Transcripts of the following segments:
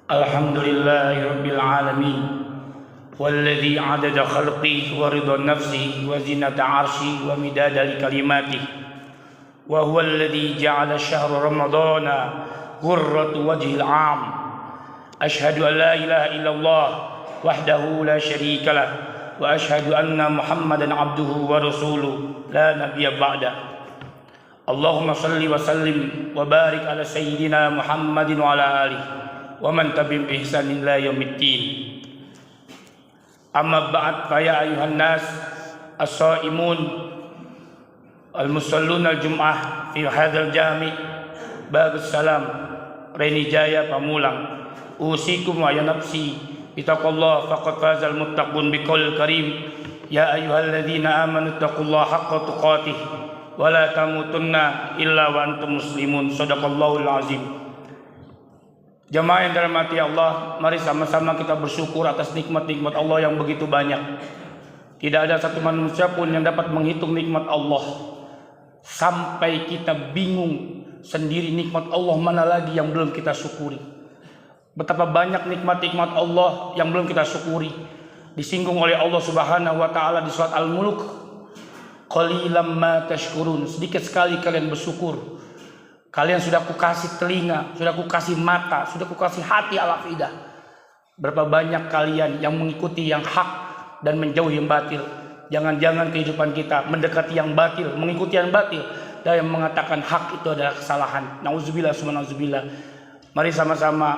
Alhamdulillahi Rabbil Alamin Walladhi adada khalqih wa ridha nafsih wa zinata arshih wa midada li kalimatih wa huwa alladhi ja'ala syahra ramadana ghurratu wajhil 'am. Ashhadu an la ilaha illallah wahdahu la syarika lah wa ashhadu anna Muhammadan abduhu wa rasuluh la nabiyya ba'da. Allahumma salli wa sallim wa barik ala sayyidina Muhammadin wa ala alihi wa man tabi'ahum bi ihsan ila yaumiddin. Amma ba'd, fa ya ayuhan nas as-shaimun al-musallun al-jum'ah fi hadzal jami' Bagus Salam Reni Jaya Pamulang. Usikum wa ya nafsi bittaqullah faqad fazal muttaqun biqaulil karim ya ayyuhalladzina amanu taqullaha haqqa tuqatih wa la tamutunna illa wa antum muslimun. Shadaqallahul azim. Jamaah yang dirahmati Allah, mari sama-sama kita bersyukur atas nikmat-nikmat Allah yang begitu banyak. Tidak ada satu manusia pun yang dapat menghitung nikmat Allah sampai kita bingung sendiri nikmat Allah mana lagi yang belum kita syukuri. Betapa banyak nikmat-nikmat Allah yang belum kita syukuri. Disinggung oleh Allah Subhanahu wa taala di surat Al-Mulk, qalilam ma tashkurun, sedikit sekali kalian bersyukur. Kalian sudah kukasih telinga, sudah kukasih mata, sudah kukasih hati al-afidah. Berapa banyak kalian yang mengikuti yang hak dan menjauhi yang batil. Jangan-jangan kehidupan kita mendekati yang batil, mengikuti yang batil, dan yang mengatakan hak itu adalah kesalahan. Nauzubillah summa nauzubillah. Mari sama-sama,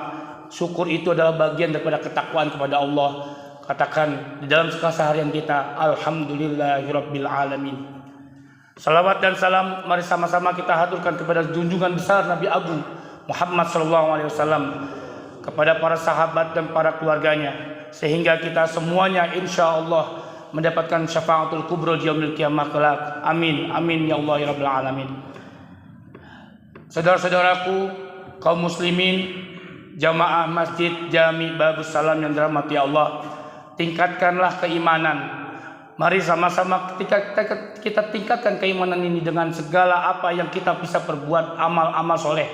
syukur itu adalah bagian daripada ketakwaan kepada Allah. Katakan di dalam keseharian kita, alhamdulillahirabbil alamin. Salawat dan salam mari sama-sama kita haturkan kepada junjungan besar Nabi Agung Muhammad SAW, kepada para sahabat dan para keluarganya, sehingga kita semuanya insya Allah mendapatkan syafaatul kubra di yaumil qiyamah kelak. Amin amin ya Allah ya rabbal alamin. Saudara-saudaraku kaum muslimin, jamaah Masjid Jami Bagus Salam yang dirahmati Allah, tingkatkanlah keimanan. Mari sama-sama kita tingkatkan keimanan ini dengan segala apa yang kita bisa perbuat, amal-amal soleh.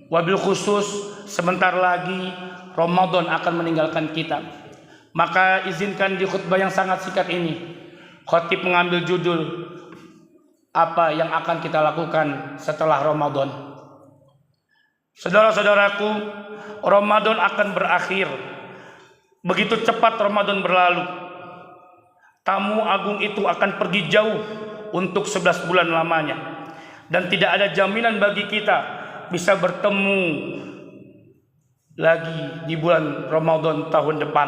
Wabil khusus sebentar lagi Ramadan akan meninggalkan kita. Maka izinkan di khutbah yang sangat singkat ini, khotib mengambil judul apa yang akan kita lakukan setelah Ramadan. Saudara-saudaraku, Ramadan akan berakhir. Begitu cepat Ramadan berlalu. Tamu agung itu akan pergi jauh untuk 11 bulan lamanya. Dan tidak ada jaminan bagi kita bisa bertemu lagi di bulan Ramadan tahun depan,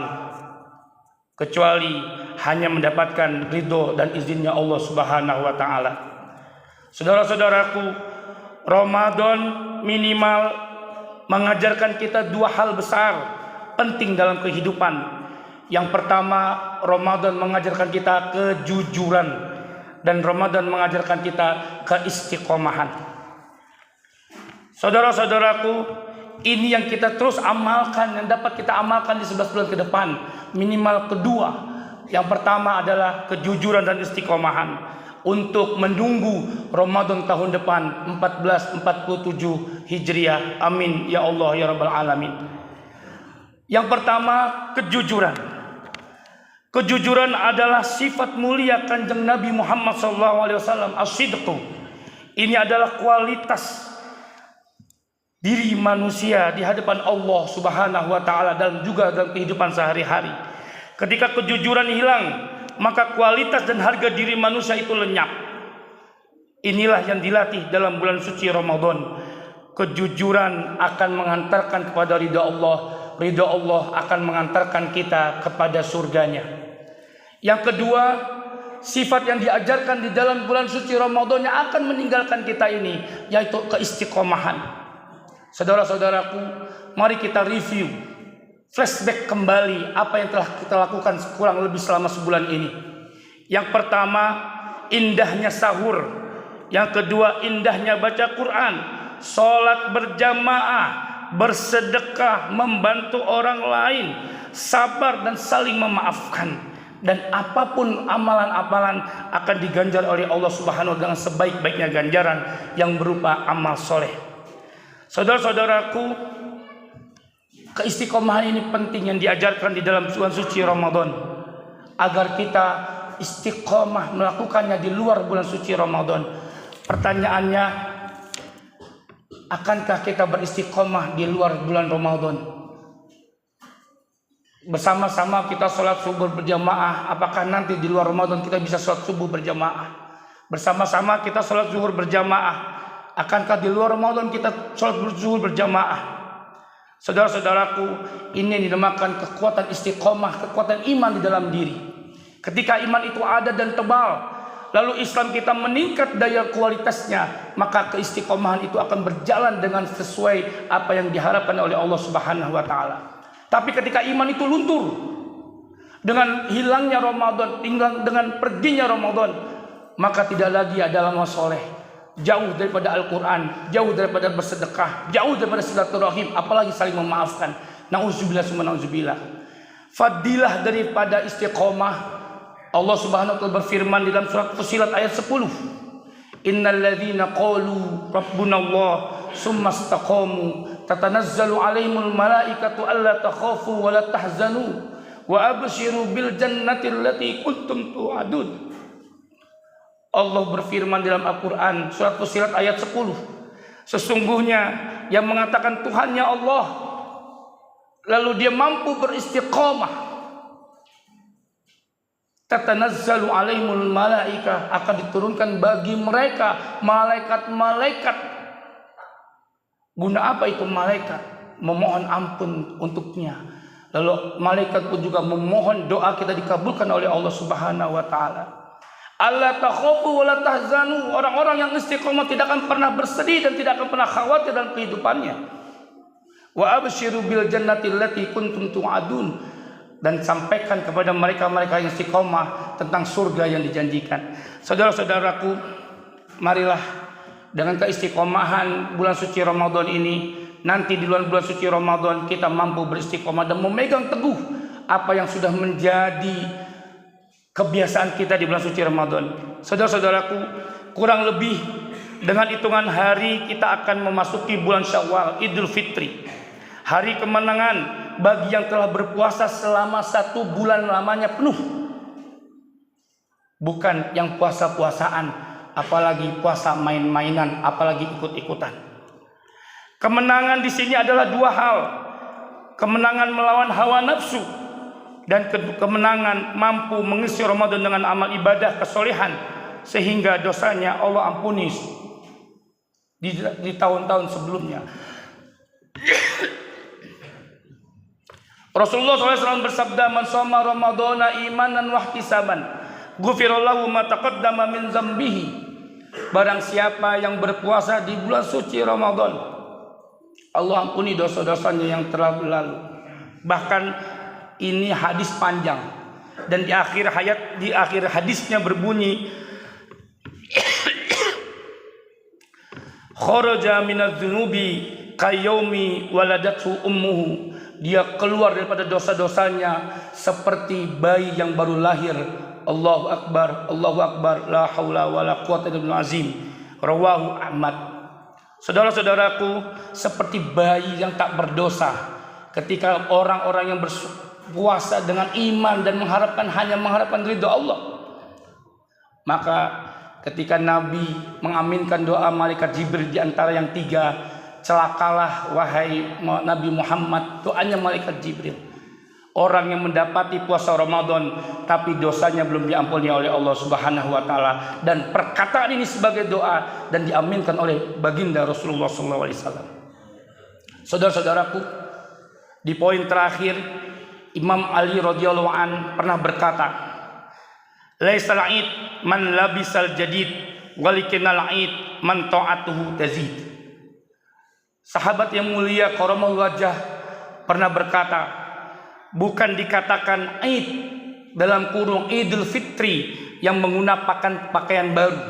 kecuali hanya mendapatkan ridho dan izinnya Allah Subhanahu wa taala. Saudara-saudaraku, Ramadan minimal mengajarkan kita dua hal besar penting dalam kehidupan. Yang pertama, Ramadan mengajarkan kita kejujuran, dan Ramadan mengajarkan kita keistiqomahan. Saudara-saudaraku, ini yang kita terus amalkan, yang dapat kita amalkan di 11 bulan ke depan. Minimal kedua. Yang pertama adalah kejujuran dan istiqomahan untuk menunggu Ramadan tahun depan 1447 Hijriah. Amin ya Allah ya rabbal alamin. Yang pertama, kejujuran. Kejujuran adalah sifat mulia Kanjeng Nabi Muhammad SAW, as-sidqu. Ini adalah kualitas diri manusia di hadapan Allah Subhanahu wa taala dan juga dalam kehidupan sehari-hari. Ketika kejujuran hilang, maka kualitas dan harga diri manusia itu lenyap. Inilah yang dilatih dalam bulan suci Ramadan. Kejujuran akan mengantarkan kepada ridha Allah. Ridha Allah akan mengantarkan kita kepada surganya. Yang kedua, sifat yang diajarkan di dalam bulan suci Ramadan yang akan meninggalkan kita ini, yaitu keistiqomahan. Saudara-saudaraku, mari kita review, flashback kembali apa yang telah kita lakukan kurang lebih selama sebulan ini. Yang pertama, indahnya sahur. Yang kedua, indahnya baca Quran, sholat berjamaah, bersedekah, membantu orang lain, sabar dan saling memaafkan. Dan apapun amalan-amalan akan diganjar oleh Allah Subhanahu wa taala dengan sebaik-baiknya ganjaran yang berupa amal soleh. Saudara-saudaraku, Keistiqomahan ini penting yang diajarkan di dalam bulan suci Ramadan, agar kita istiqomah melakukannya di luar bulan suci Ramadan. Pertanyaannya, akankah kita beristiqomah di luar bulan Ramadan? Bersama-sama kita sholat subuh berjamaah, apakah nanti di luar Ramadan kita bisa sholat subuh berjamaah? Bersama-sama kita sholat zuhur berjamaah, akankah di luar Ramadan kita sholat zuhur berjamaah? Saudara-saudaraku, ini yang dinamakan kekuatan istiqomah, kekuatan iman di dalam diri. Ketika iman itu ada dan tebal, lalu Islam kita meningkat daya kualitasnya, maka keistiqomahan itu akan berjalan dengan sesuai apa yang diharapkan oleh Allah Subhanahu wa taala. Tapi ketika iman itu luntur, dengan hilangnya Ramadan, dengan perginya Ramadan, maka tidak lagi ada amal soleh. Jauh daripada Al-Quran, jauh daripada bersedekah, jauh daripada silaturahim, apalagi saling memaafkan. Na'udzubillah summa na'udzubillah. Fadilah daripada istiqomah, Allah Subhanahu wa taala berfirman di dalam surat Fussilat ayat 10. Innal ladzina qalu rabbunallah summa istaqamu tatanazzalu alaihimul malaikatu alla takhafu wa la tahzanu wa abshiru bil jannati allati kuntum tu'adun. Allah berfirman dalam Al-Quran surat Fussilat ayat 10. Sesungguhnya yang mengatakan Tuhannya Allah, lalu dia mampu beristiqomah, tatanazzalu alaihimul malaika, akan diturunkan bagi mereka malaikat-malaikat. Guna apa itu malaikat? Memohon ampun untuknya. Lalu malaikat pun juga memohon doa kita dikabulkan oleh Allah Subhanahu wa taala. Allah takhafu wa la tahzanu. Orang-orang yang istiqomah tidak akan pernah bersedih dan tidak akan pernah khawatir dalam kehidupannya. Wa abshiru bil jannati allati kuntum tu'adun. Dan sampaikan kepada mereka-mereka yang istiqomah tentang surga yang dijanjikan. Saudara-saudaraku, marilah dengan keistiqomahan bulan suci Ramadan ini, nanti di bulan suci Ramadan kita mampu beristiqomah dan memegang teguh apa yang sudah menjadi kebiasaan kita di bulan suci Ramadan. Saudara-saudaraku, kurang lebih dengan hitungan hari kita akan memasuki bulan Syawal, Idul Fitri, hari kemenangan bagi yang telah berpuasa selama 1 bulan lamanya penuh. Bukan yang puasa-puasaan, apalagi puasa main-mainan, apalagi ikut-ikutan. Kemenangan di sini adalah 2 hal. Kemenangan melawan hawa nafsu, dan kemenangan mampu mengisi Ramadan dengan amal ibadah kesolehan, sehingga dosanya Allah ampuni di tahun-tahun sebelumnya. Rasulullah SAW bersabda, man shoma Ramadana imanan wahtisaban ghufirallahu ma taqaddama min dzambihi. Barang siapa yang berpuasa di bulan suci Ramadan, Allah ampuni dosa-dosanya yang telah berlalu. Bahkan ini hadis panjang, dan di akhir hadisnya berbunyi, kharaja minadz-dzunubi kayaumi waladathu ummuhu. Dia keluar daripada dosa-dosanya seperti bayi yang baru lahir. Allahu akbar, Allahu akbar, la haula wala quwwata illa billah azim. Rawahu Ahmad. Saudara-saudaraku, seperti bayi yang tak berdosa. Ketika orang-orang yang puasa dengan iman dan hanya mengharapkan ridha Allah, maka ketika Nabi mengaminkan doa malaikat Jibril di antara yang 3, celakalah wahai Nabi Muhammad, doanya malaikat Jibril. Orang yang mendapati puasa Ramadan tapi dosanya belum diampuni oleh Allah Subhanahu wa taala, dan perkataan ini sebagai doa dan diaminkan oleh baginda Rasulullah SAW. Saudara-saudaraku, di poin terakhir, Imam Ali radhiyallahu an pernah berkata, laisal id man labisal jadid walikinal id man ta'atuhu tazid. Sahabat yang mulia karamul wajah pernah berkata, bukan dikatakan id dalam kurung Idul Fitri yang menggunakan pakaian baru,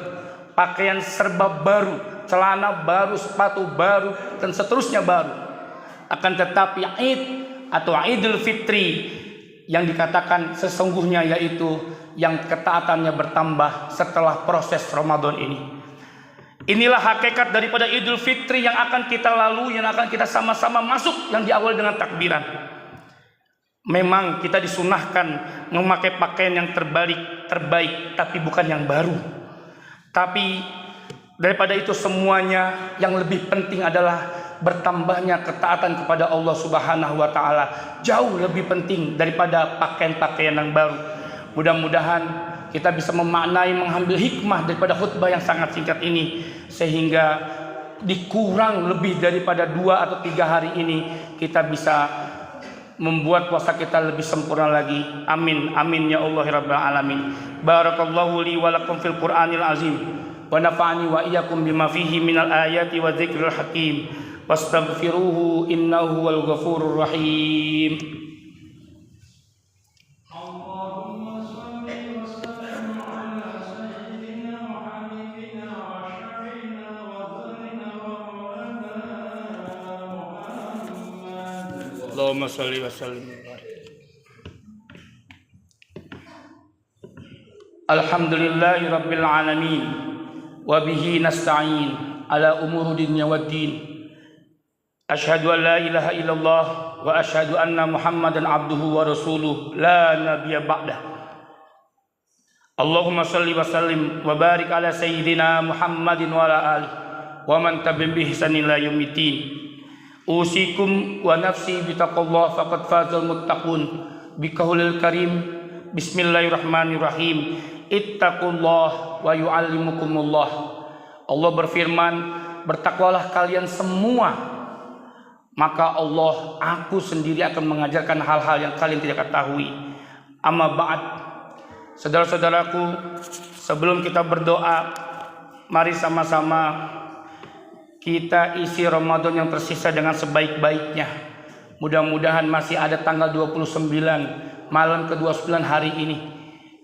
pakaian serba baru, celana baru, sepatu baru, dan seterusnya baru. Akan tetapi id atau Idul Fitri yang dikatakan sesungguhnya yaitu yang ketaatannya bertambah setelah proses Ramadan ini. Inilah hakikat daripada Idul Fitri yang akan kita lalui, yang akan kita sama-sama masuk, yang diawali dengan takbiran. Memang kita disunahkan memakai pakaian yang terbaik, tapi bukan yang baru. Tapi daripada itu semuanya, yang lebih penting adalah bertambahnya ketaatan kepada Allah Subhanahu wa taala. Jauh lebih penting daripada pakaian-pakaian yang baru. Mudah-mudahan kita bisa memaknai, mengambil hikmah daripada khutbah yang sangat singkat ini, sehingga dikurang lebih daripada 2 atau 3 hari ini kita bisa membuat puasa kita lebih sempurna lagi. Amin, amin ya Allah rabbal alamin. Barakallahu li wa lakum fil Qur'anil azim, wa nafa'ani wa iyyakum bima fihi minal ayati wa dzikril hakim. Wastaghfiruhu innahu wal ghafurur rahim. Allahumma shalli wa sallim. Alhamdulillahi rabbil alamin, wa bihi nasta'in ala umuri dunya waddin. Asyhadu an la ilaha illallah wa asyhadu anna Muhammadan abduhu wa rasuluh la nabiyya ba'dah. Allahumma shalli wa sallim wa barik ala sayyidina Muhammadin wa ala alihi wa man tabi'ahum bi ihsanin ila yaumiddin. Usikum wa nafsi bitaqallah faqad fazal muttaqun. Biqaulil karim, bismillahirrahmanirrahim, ittaqullah wa yu'allimukumullah. Allah berfirman, bertakwalah kalian semua, maka Allah, aku sendiri akan mengajarkan hal-hal yang kalian tidak ketahui. Amma ba'd, saudara-saudaraku, sebelum kita berdoa, mari sama-sama kita isi Ramadan yang tersisa dengan sebaik-baiknya. Mudah-mudahan masih ada tanggal 29, malam ke-29 hari ini.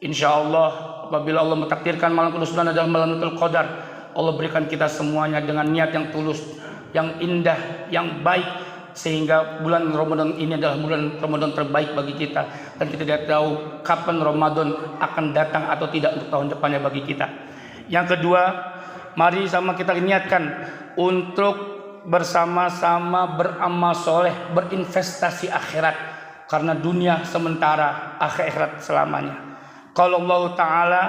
Insya Allah, apabila Allah mentakdirkan malam ke-29 adalah malam Lailatul Qadar, Allah berikan kita semuanya dengan niat yang tulus, yang indah, yang baik, sehingga bulan Ramadan ini adalah bulan Ramadan terbaik bagi kita. Dan kita tidak tahu kapan Ramadan akan datang atau tidak untuk tahun depannya bagi kita. Yang kedua, mari sama kita niatkan untuk bersama-sama beramal soleh, berinvestasi akhirat, karena dunia sementara, akhirat selamanya. Qala Allah Ta'ala,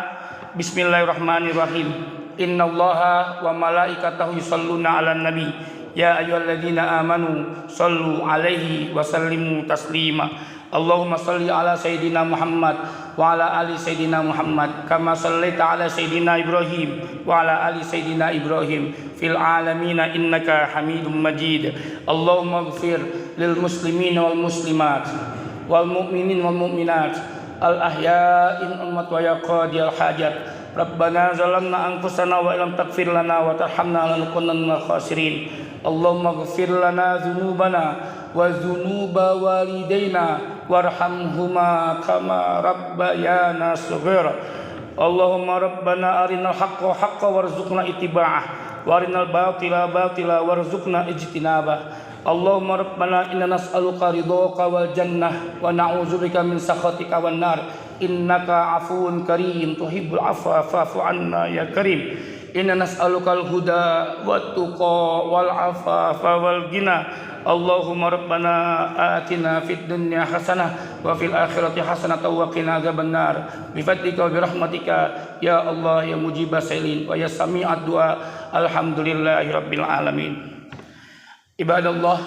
bismillahirrahmanirrahim, innallaha wa malaikatahu yusholluna 'alan nabi, ya ayyuhalladzina amanu shollu 'alaihi wa sallimu taslima. Allahumma shalli ala sayyidina Muhammad wa ala ali sayyidina Muhammad kama shallaita ala sayyidina Ibrahim wa ala ali sayyidina Ibrahim fil alamin innaka Hamidum Majid. Allahumma ighfir lil muslimin wal muslimat wal mu'minin wal mu'minat al ahya'in ummat wa yaqadiyal hajat. Rabbana zalamna anfusana wa illam taghfir lana wa tarhamna lanakunanna minal khasirin. Allahumma ighfir lana dzunubana wa dzunuba walidayna warhamhuma kama rabbayana shaghira. Allahumma rabbana arinal haqqa haqqan warzuqna ittiba'ah wa arinal batila batila warzuqna ijtinabah. Allahumma rabbana inna nas'aluka ridhaka wal jannah wa na'udzubika min sakhatika wan nar. Innaka afuwun karim tuhibbul afwa fa'fu anna ya karim. Inna nas'alukal huda wat tuqa wal afafa wal ghina. Allahumma rabbana atina fid dunya hasanah wa fil akhirati hasanah wa qina adzabannar. Bi fadlika wa bi rahmatika ya Allah ya mujibas sailin wa ya sami'ad du'a. Alhamdulillahi rabbil alamin. Ibadallah,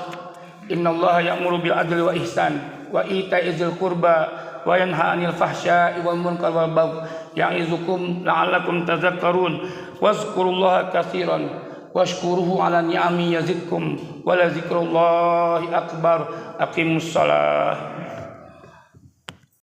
innallaha ya'muru bil adli wa ihsan wa ita'i dzil qurba wa yanha 'anil fahsya'i wal munkar wal baghi ya'izukum la'allakum tadhakkarun. Wazkurullaha katsiran washkuruhu 'ala ni'ami yazidkum wa la dzikrullahi akbar. Aqimussalah.